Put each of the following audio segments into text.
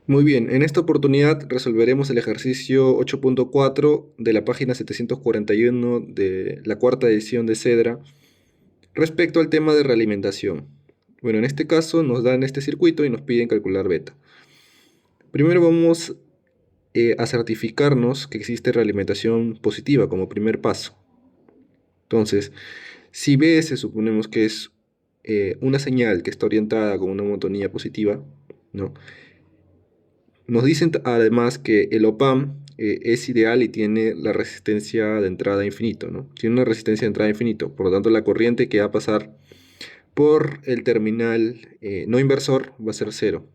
Muy bien, en esta oportunidad resolveremos el ejercicio 8.4 de la página 741 de la cuarta edición de CEDRA respecto al tema de realimentación. Bueno, en este caso nos dan este circuito y nos piden calcular beta. Primero vamos a certificarnos que existe realimentación positiva como primer paso. Entonces, si BS suponemos que es una señal que está orientada con una monotonía positiva, ¿no? Nos dicen además que el OPAMP es ideal y tiene la resistencia de entrada a infinito, ¿no? Tiene una resistencia de entrada a infinito, por lo tanto la corriente que va a pasar por el terminal no inversor va a ser cero.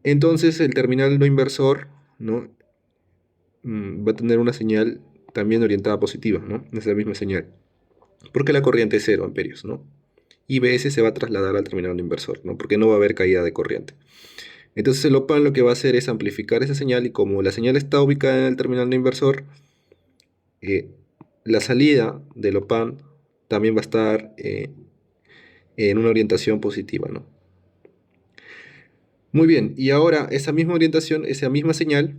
Entonces el terminal no inversor, ¿no? Va a tener una señal también orientada positiva, ¿no? Es la misma señal, porque la corriente es 0 amperios, ¿no? Y BS se va a trasladar al terminal no inversor, ¿no? Porque no va a haber caída de corriente. Entonces el OPAMP lo que va a hacer es amplificar esa señal y como la señal está ubicada en el terminal no inversor, eh, la salida del OPAMP también va a estar en una orientación positiva, ¿no? Muy bien, y ahora esa misma orientación, esa misma señal,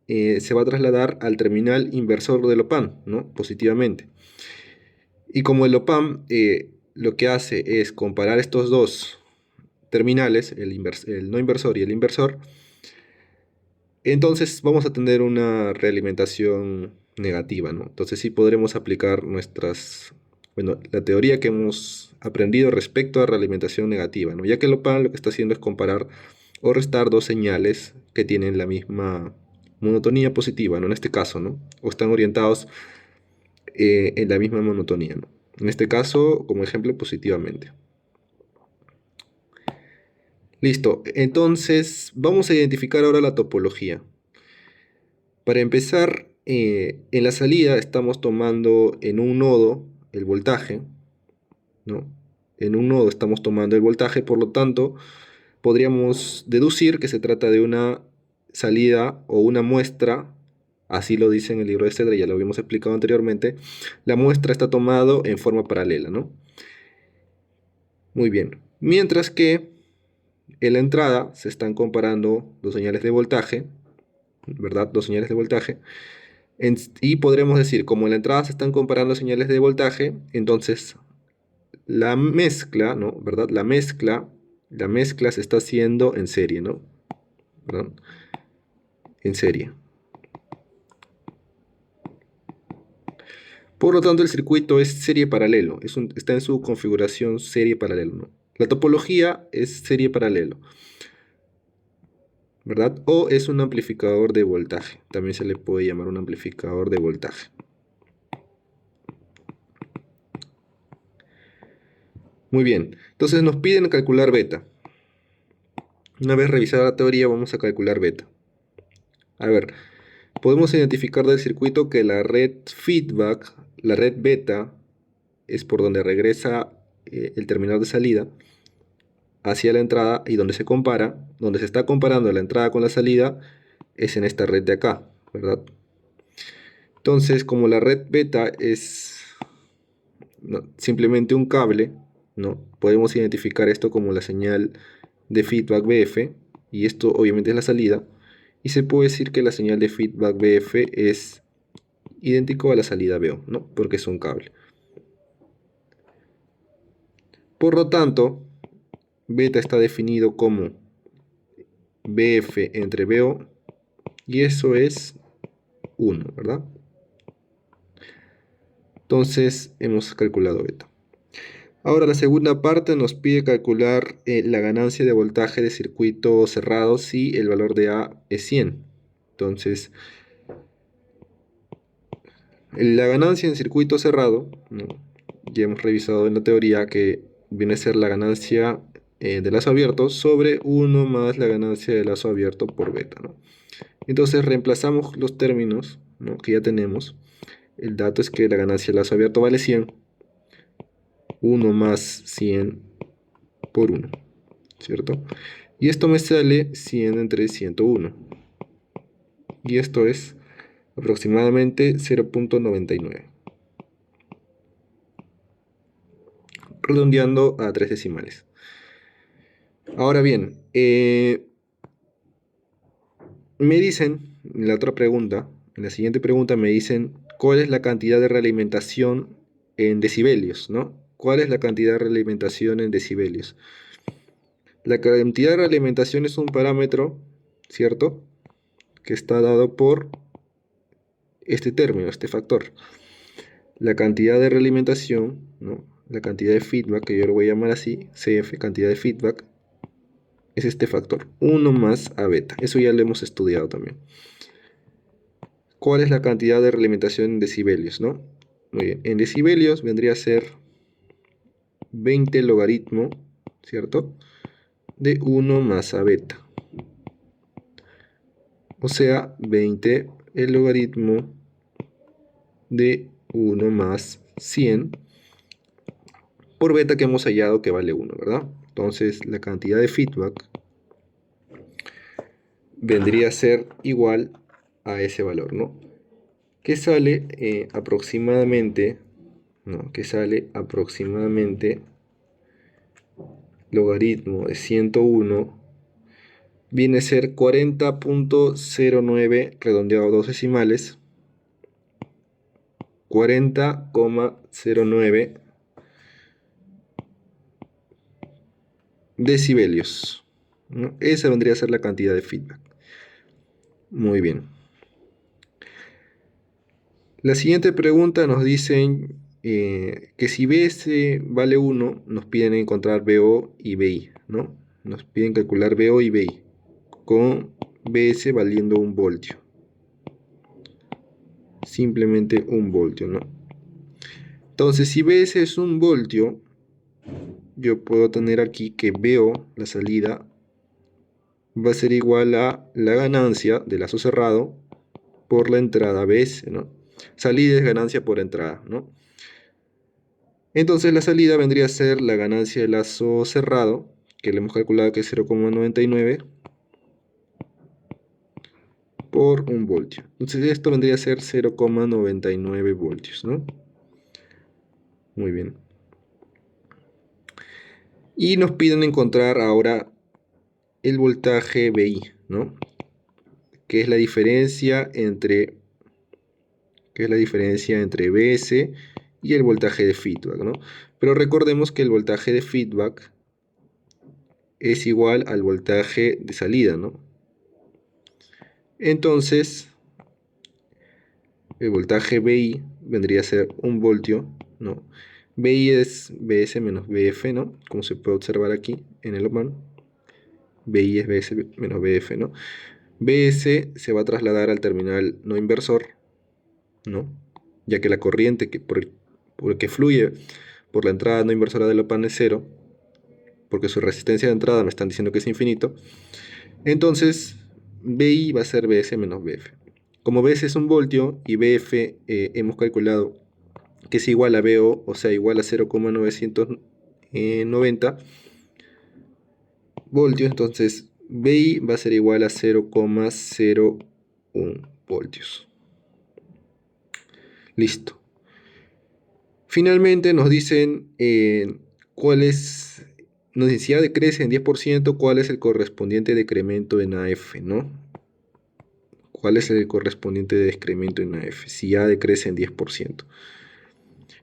se va a trasladar al terminal inversor del OPAMP, ¿no? Positivamente. Y como el OPAMP lo que hace es comparar estos dos terminales, el no inversor y el inversor, entonces vamos a tener una realimentación negativa, ¿no? Entonces sí podremos aplicar bueno, la teoría que hemos aprendido respecto a realimentación negativa, ¿no? Ya que el OPAMP lo que está haciendo es comparar o restar dos señales que tienen la misma monotonía positiva, ¿no? En este caso, ¿no? O están orientados en la misma monotonía, ¿no? En este caso, como ejemplo, positivamente. Listo, entonces vamos a identificar ahora la topología. Para empezar, en la salida estamos tomando en un nodo el voltaje, ¿no? En un nodo estamos tomando el voltaje, por lo tanto, podríamos deducir que se trata de una salida o una muestra, así lo dice en el libro de Cedra, ya lo habíamos explicado anteriormente, la muestra está tomado en forma paralela, ¿no? Muy bien. Mientras que en la entrada se están comparando dos señales de voltaje, ¿verdad? Dos señales de voltaje. Y podremos decir, como en la entrada se están comparando señales de voltaje, entonces la mezcla, ¿no? ¿Verdad? La mezcla se está haciendo en serie, ¿no? ¿Verdad? En serie. Por lo tanto, el circuito es serie paralelo, está en su configuración serie paralelo, ¿no? La topología es serie paralelo, ¿verdad? O es un amplificador de voltaje, también se le puede llamar un amplificador de voltaje. Muy bien, entonces nos piden calcular beta. Una vez revisada la teoría, vamos a calcular beta. A ver, podemos identificar del circuito que la red feedback, la red beta, es por donde regresa el terminal de salida hacia la entrada y donde se está comparando la entrada con la salida, es en esta red de acá, ¿verdad? Entonces, como la red beta es simplemente un cable, ¿no? Podemos identificar esto como la señal de feedback BF, y esto obviamente es la salida, y se puede decir que la señal de feedback BF es idéntico a la salida BO, ¿no? Porque es un cable. Por lo tanto, beta está definido como BF entre BO, y eso es 1, ¿verdad? Entonces hemos calculado beta. Ahora la segunda parte nos pide calcular la ganancia de voltaje de circuito cerrado si el valor de A es 100. Entonces, la ganancia en circuito cerrado, ¿no? Ya hemos revisado en la teoría que viene a ser la ganancia de lazo abierto sobre 1 más la ganancia de lazo abierto por beta, ¿no? Entonces reemplazamos los términos, ¿no?, que ya tenemos. El dato es que la ganancia de lazo abierto vale 100, 1 más 100 por 1, ¿cierto? Y esto me sale 100 entre 101. Y esto es aproximadamente 0.99. Redondeando a 3 decimales. Ahora bien, me dicen, en la otra pregunta, en la siguiente pregunta me dicen, ¿cuál es la cantidad de realimentación en decibelios, ¿no? ¿Cuál es la cantidad de realimentación en decibelios? La cantidad de realimentación es un parámetro, ¿cierto? Que está dado por este término, este factor. La cantidad de realimentación, ¿no? La cantidad de feedback, que yo lo voy a llamar así, CF, cantidad de feedback, es este factor, 1 más A beta. Eso ya lo hemos estudiado también. ¿Cuál es la cantidad de realimentación en decibelios, no? Muy bien, en decibelios vendría a ser 20 logaritmo, ¿cierto? De 1 más A beta. O sea, 20 el logaritmo de 1 más 100 por beta que hemos hallado que vale 1, ¿verdad? Entonces la cantidad de feedback vendría a ser igual a ese valor, ¿no? Que sale aproximadamente, ¿no? Que sale aproximadamente logaritmo de 101 viene a ser 40.09 redondeado a dos decimales, 40,09 decibelios, ¿no? Esa vendría a ser la cantidad de feedback. Muy bien. La siguiente pregunta nos dicen que si BS vale 1, nos piden encontrar BO y BI, ¿no? Nos piden calcular BO y BI con BS valiendo 1 voltio. Simplemente 1 voltio, ¿no? Entonces, si BS es 1 voltio, yo puedo tener aquí que BO, la salida, va a ser igual a la ganancia del lazo cerrado por la entrada BS, ¿no? Salida es ganancia por entrada, ¿no? Entonces la salida vendría a ser la ganancia del lazo cerrado, que le hemos calculado que es 0,99 por 1 voltio. Entonces esto vendría a ser 0,99 voltios, ¿no? Muy bien. Y nos piden encontrar ahora el voltaje BI, ¿no? Que es la diferencia entre BS y el voltaje de feedback, ¿no? Pero recordemos que el voltaje de feedback es igual al voltaje de salida, ¿no? Entonces, el voltaje BI vendría a ser 1 voltio, ¿no? BI es BS menos BF, ¿no? Como se puede observar aquí en el OPAN. BI es BS menos BF, ¿no? BS se va a trasladar al terminal no inversor, ¿no? Ya que la corriente por que fluye por la entrada no inversora del OPAN es 0, porque su resistencia de entrada me están diciendo que es infinito. Entonces, BI va a ser BS menos BF. Como BS es 1 voltio y BF hemos calculado que es igual a BO, o sea, igual a 0,990 voltios, entonces BI va a ser igual a 0,01 voltios. Listo. Finalmente nos dicen nos dicen, si A decrece en 10%, ¿cuál es el correspondiente decremento en AF, ¿no? ¿Cuál es el correspondiente de decremento en AF? Si A decrece en 10%.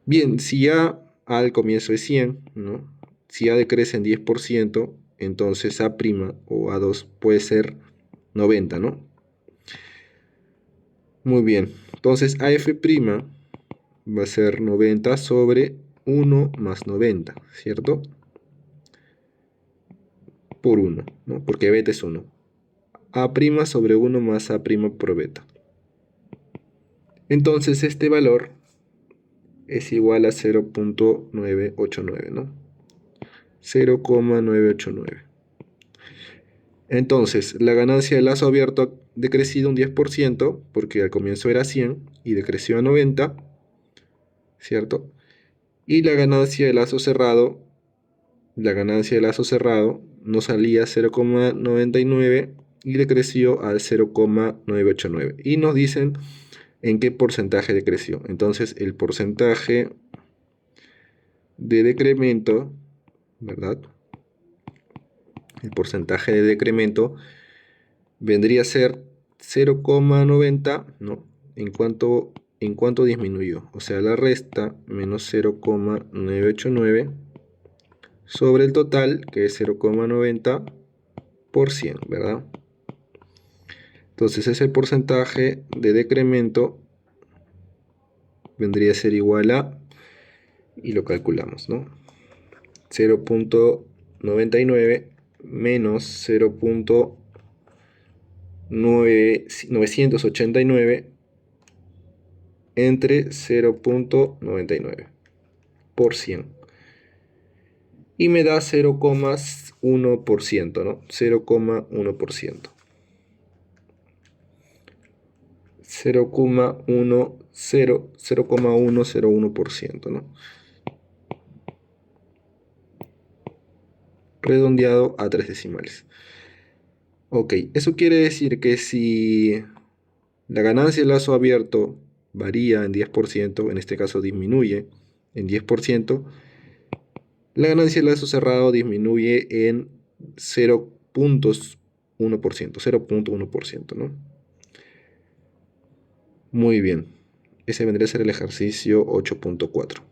Bien, si A al comienzo es 100, ¿no? Si A decrece en 10%, entonces A' o A2 puede ser 90, ¿no? Muy bien. Entonces AF' va a ser 90 sobre 1 más 90, ¿cierto? Por 1, ¿no? Porque beta es 1. A' sobre 1 más A' por beta. Entonces este valor es igual a 0,989, ¿no? 0,989. Entonces, la ganancia del lazo abierto ha decrecido un 10%, porque al comienzo era 100 y decreció a 90, ¿cierto? Y la ganancia del lazo cerrado no salía a 0,99 y decreció al 0,989. Y nos dicen en qué porcentaje decreció. Entonces, el porcentaje de decremento, ¿verdad? el porcentaje de decremento vendría a ser 0,90, ¿no? En cuanto disminuyó. O sea, la resta menos 0,989 sobre el total, que es 0,90 por 100, ¿verdad? Entonces ese porcentaje de decremento vendría a ser igual a, y lo calculamos, ¿no? 0,99 menos 0,989 entre 0,99 por 100. Y me da 0,1%, ¿no? 0,1%. 0,101%, ¿no? Redondeado a 3 decimales. Ok, eso quiere decir que si la ganancia del lazo abierto varía en 10%, en este caso disminuye en 10%, la ganancia del lazo cerrado disminuye en 0,1%, 0,1%, ¿no? Muy bien. Ese vendría a ser el ejercicio 8.4.